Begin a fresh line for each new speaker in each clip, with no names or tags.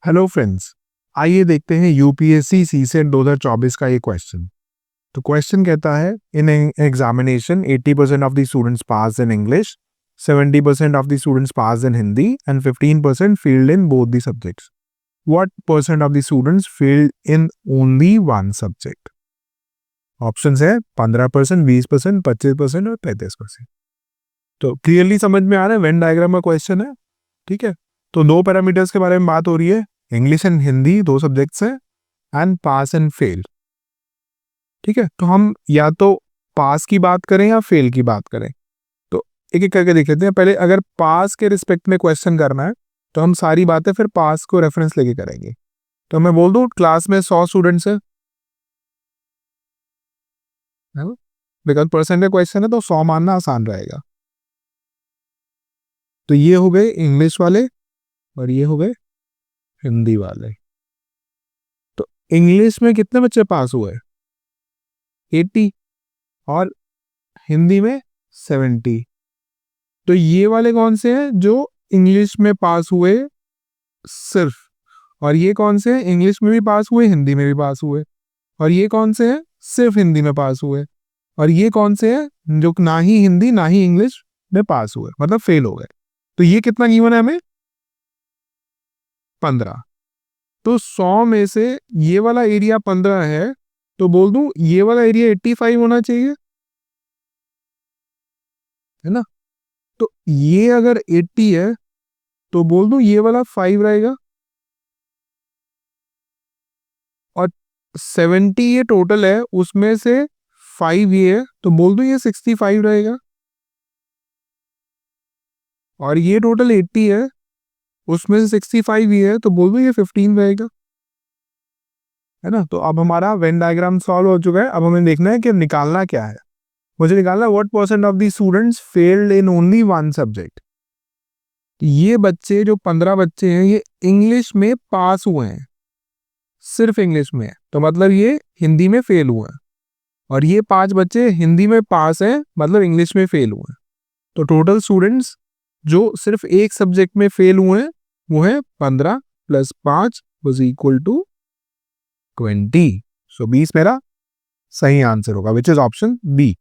Hello friends, आइए देखते हैं यूपीएससी सीसेट 2024 का ये क्वेश्चन। तो क्वेश्चन कहता है in examination 80% of the students pass in English, 70% of the students pass in Hindi and 15% failed in both the subjects. What percent of the students failed in only one subject? Options है 15%, 20%, 25% और 35%। तो clearly समझ में आ रहा है, Venn diagram का question है। ठीक है, तो दो पैरामीटर्स के बारे में बात हो रही है, इंग्लिश एंड हिंदी, दो सब्जेक्ट्स हैं, एंड पास एंड फेल। ठीक है, तो हम या तो पास की बात करें या फेल की बात करें। तो एक एक करके देख लेते हैं। पहले अगर पास के रिस्पेक्ट में क्वेश्चन करना है तो हम सारी बातें फिर पास को रेफरेंस लेके करेंगे। तो मैं बोल दूं क्लास में 100 स्टूडेंट्स है, बिकॉज परसेंट का क्वेश्चन है तो 100 मानना आसान रहेगा। तो ये हो गए इंग्लिश वाले और ये हो गए हिंदी वाले। तो इंग्लिश में कितने बच्चे पास हुए? 80 और हिंदी में 70। तो ये वाले कौन से हैं जो इंग्लिश में पास हुए सिर्फ, और ये कौन से हैं इंग्लिश में भी पास हुए, हिंदी में भी पास हुए, और ये कौन से हैं सिर्फ हिंदी में पास हुए, और ये कौन से हैं जो ना ही हिंदी ना ही इंग्लिश में पास हुए, मतलब फेल हो गए। तो ये कितना गिवन है हमें? 15। तो 100 में से ये वाला एरिया 15 है, तो बोल दूं ये वाला एरिया 85 होना चाहिए, है ना। तो ये अगर 80 है तो बोल दूं ये वाला 5 रहेगा, और 70 ये टोटल है, उसमें से 5 ये है, तो बोल दूं ये 65 रहेगा, और ये टोटल 80 है, उसमें से 65 ये है, तो बोल दूं ये 15 रहेगा, है ना। तो अब हमारा वेन डायग्राम सॉल्व हो चुका है। अब हमें देखना है कि निकालना क्या है। मुझे निकालना है what percent of the students failed in only one subject. ये बच्चे जो 15 बच्चे हैं ये इंग्लिश में पास हुए हैं, सिर्फ इंग्लिश में, तो मतलब ये हिंदी में फेल हुए हैं, और ये 5 बच्चे हिंदी में पास हैं, मतलब इंग्लिश में फेल हुए हैं। तो टोटल स्टूडेंट्स जो सिर्फ एक सब्जेक्ट में फेल हुए हैं वो है 15 + 5 = 20। सो 20 मेरा सही आंसर होगा, विच इज ऑप्शन बी।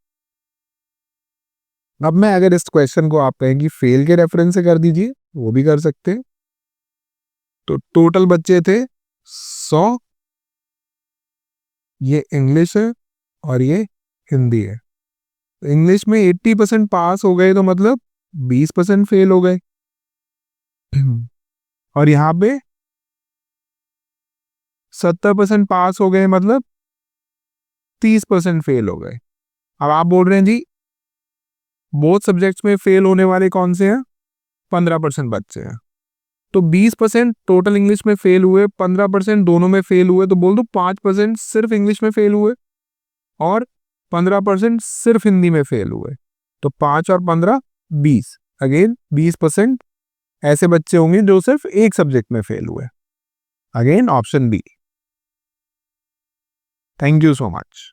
अब मैं अगर इस क्वेश्चन को आप कहेंगे फेल के रेफरेंस से कर दीजिए, वो भी कर सकते हैं। तो टोटल बच्चे थे 100, ये इंग्लिश है और ये हिंदी है। तो इंग्लिश में 80% पास हो गए, तो मतलब 20% फेल हो गए, और यहाँ पे 70% पास हो गए, मतलब 30% फेल हो गए। अब आप बोल रहे हैं जी बोथ सब्जेक्ट्स में फेल होने वाले कौन से हैं? 15% बच्चे हैं। तो 20% टोटल इंग्लिश में फेल हुए, 15% दोनों में फेल हुए, तो बोल दो 5% सिर्फ इंग्लिश में फेल हुए और 15% सिर्फ हिंदी में फेल हुए। तो 5 और 15 20, अगेन 20% ऐसे बच्चे होंगे जो सिर्फ एक सब्जेक्ट में फेल हुए। Again option B. Thank you so much.